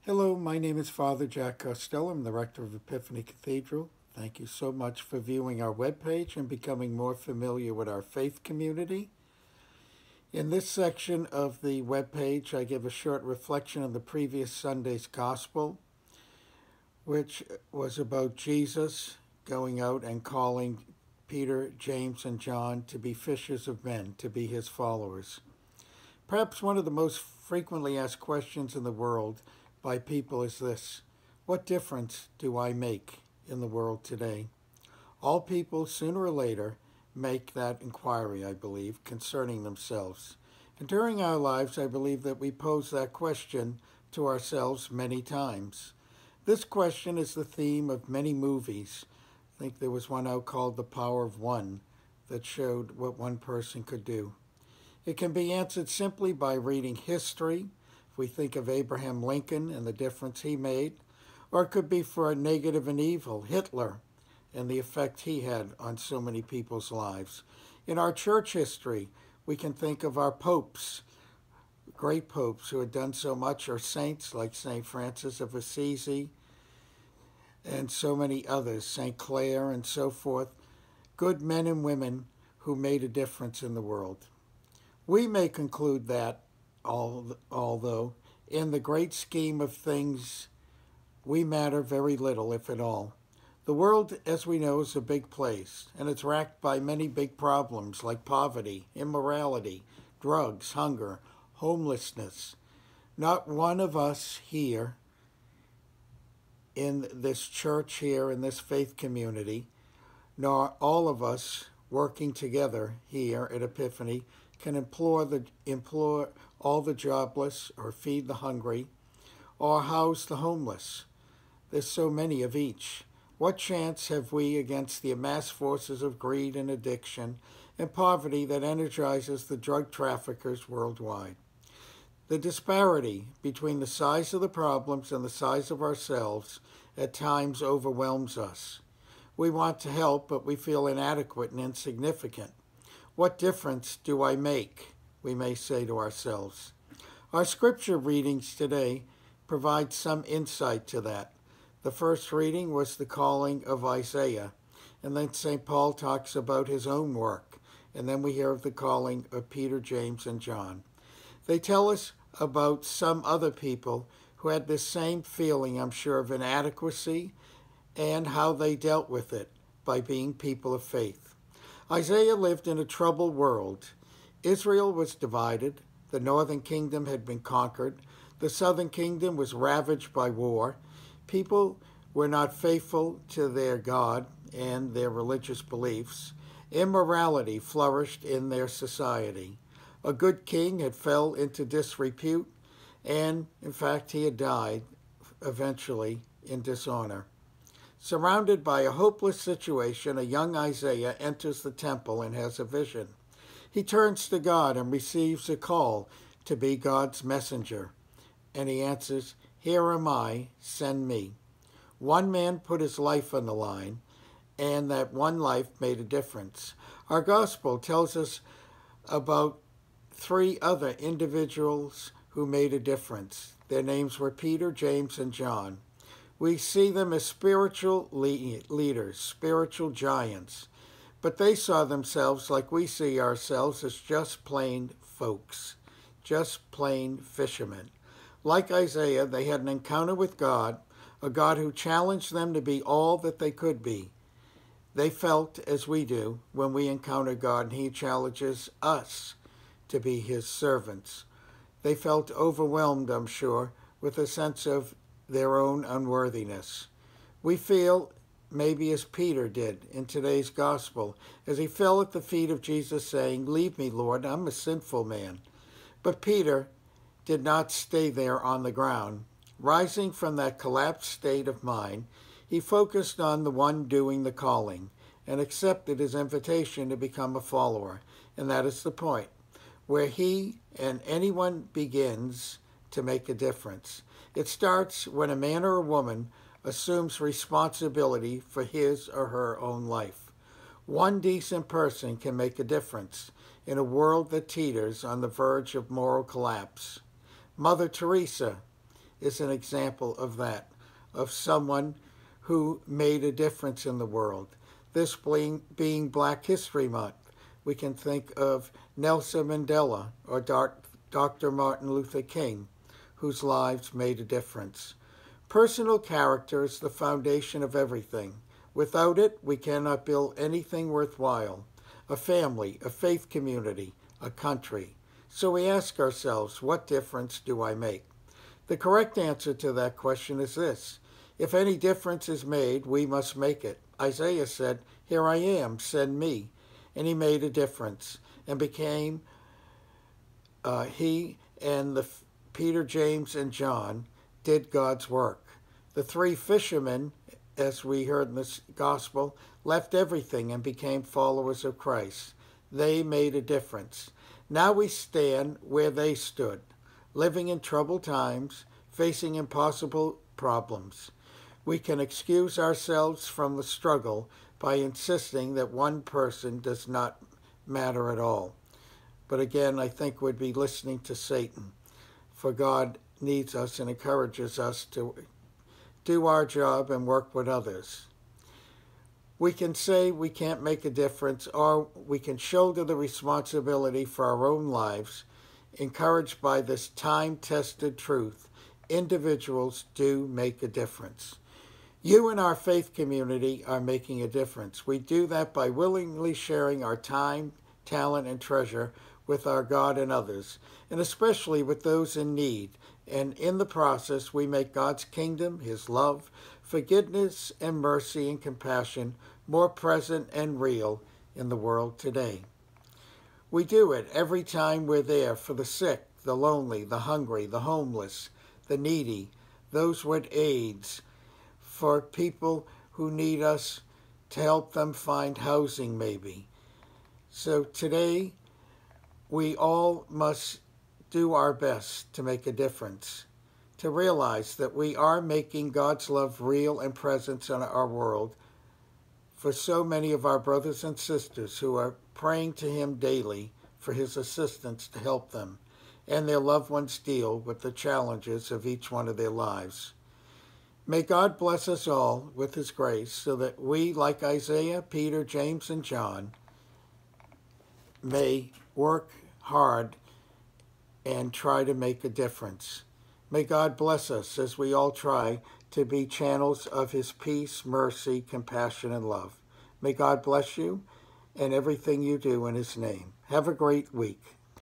Hello, my name is Father Jack Costello. I'm the rector of Epiphany Cathedral. Thank you so much for viewing our webpage and becoming more familiar with our faith community. In this section of the webpage, I give a short reflection on the previous Sunday's gospel, which was about Jesus going out and calling Peter, James, and John to be fishers of men, to be his followers. Perhaps one of the most frequently asked questions in the world by people is this: what difference do I make in the world today? All people, sooner or later, make that inquiry, I believe, concerning themselves. And during our lives, I believe that we pose that question to ourselves many times. This question is the theme of many movies. I think there was one out called The Power of One that showed what one person could do. It can be answered simply by reading history, if we think of Abraham Lincoln and the difference he made, or it could be for a negative and evil, Hitler, and the effect he had on so many people's lives. In our church history, we can think of our popes, great popes who had done so much, or saints like St. Francis of Assisi and so many others, St. Clare and so forth, good men and women who made a difference in the world. We may conclude that, although, in the great scheme of things, we matter very little, if at all. The world, as we know, is a big place, and it's racked by many big problems like poverty, immorality, drugs, hunger, homelessness. Not one of us here in this church here, in this faith community, nor all of us working together here at Epiphany can implore all the jobless or feed the hungry or house the homeless. There's so many of each. What chance have we against the amassed forces of greed and addiction and poverty that energizes the drug traffickers worldwide? The disparity between the size of the problems and the size of ourselves at times overwhelms us. We want to help, but we feel inadequate and insignificant. What difference do I make? We may say to ourselves. Our scripture readings today provide some insight to that. The first reading was the calling of Isaiah, and then St. Paul talks about his own work, and then we hear of the calling of Peter, James, and John. They tell us about some other people who had this same feeling, I'm sure, of inadequacy and how they dealt with it by being people of faith. Isaiah lived in a troubled world. Israel was divided. The northern kingdom had been conquered. The southern kingdom was ravaged by war. People were not faithful to their God and their religious beliefs. Immorality flourished in their society. A good king had fell into disrepute, and in fact he had died eventually in dishonor. Surrounded by a hopeless situation, a young Isaiah enters the temple and has a vision. He turns to God and receives a call to be God's messenger. And he answers, "Here am I, send me." One man put his life on the line, and that one life made a difference. Our gospel tells us about three other individuals who made a difference. Their names were Peter, James, and John. We see them as spiritual leaders, spiritual giants, but they saw themselves like we see ourselves as just plain folks, just plain fishermen. Like Isaiah, they had an encounter with God, a God who challenged them to be all that they could be. They felt as we do when we encounter God and he challenges us to be his servants. They felt overwhelmed, I'm sure, with a sense of their own unworthiness. We feel maybe as Peter did in today's gospel, as he fell at the feet of Jesus saying, "Leave me, Lord, I'm a sinful man." But Peter did not stay there on the ground. Rising from that collapsed state of mind, he focused on the one doing the calling and accepted his invitation to become a follower. And that is the point, where he and anyone begins to make a difference. It starts when a man or a woman assumes responsibility for his or her own life. One decent person can make a difference in a world that teeters on the verge of moral collapse. Mother Teresa is an example of that, of someone who made a difference in the world. This being Black History Month, we can think of Nelson Mandela or Dr. Martin Luther King, whose lives made a difference. Personal character is the foundation of everything. Without it, we cannot build anything worthwhile. A family, a faith community, a country. So we ask ourselves, what difference do I make? The correct answer to that question is this: if any difference is made, we must make it. Isaiah said, "Here I am, send me." And he made a difference and became, he and Peter, James, and John did God's work. The three fishermen, as we heard in this gospel, left everything and became followers of Christ. They made a difference. Now we stand where they stood, living in troubled times, facing impossible problems. We can excuse ourselves from the struggle by insisting that one person does not matter at all. But again, I think we'd be listening to Satan, for God needs us and encourages us to do our job and work with others. We can say we can't make a difference, or we can shoulder the responsibility for our own lives, encouraged by this time-tested truth. Individuals do make a difference. You and our faith community are making a difference. We do that by willingly sharing our time, talent, and treasure with our God and others, and especially with those in need. And in the process, we make God's kingdom, His love, forgiveness, and mercy and compassion more present and real in the world today. We do it every time we're there for the sick, the lonely, the hungry, the homeless, the needy, those with AIDS, for people who need us to help them find housing maybe. So today, we all must do our best to make a difference, to realize that we are making God's love real and present in our world for so many of our brothers and sisters who are praying to Him daily for His assistance to help them and their loved ones deal with the challenges of each one of their lives. May God bless us all with His grace so that we, like Isaiah, Peter, James, and John, may work hard and try to make a difference. May God bless us as we all try to be channels of His peace, mercy, compassion, and love. May God bless you and everything you do in His name. Have a great week.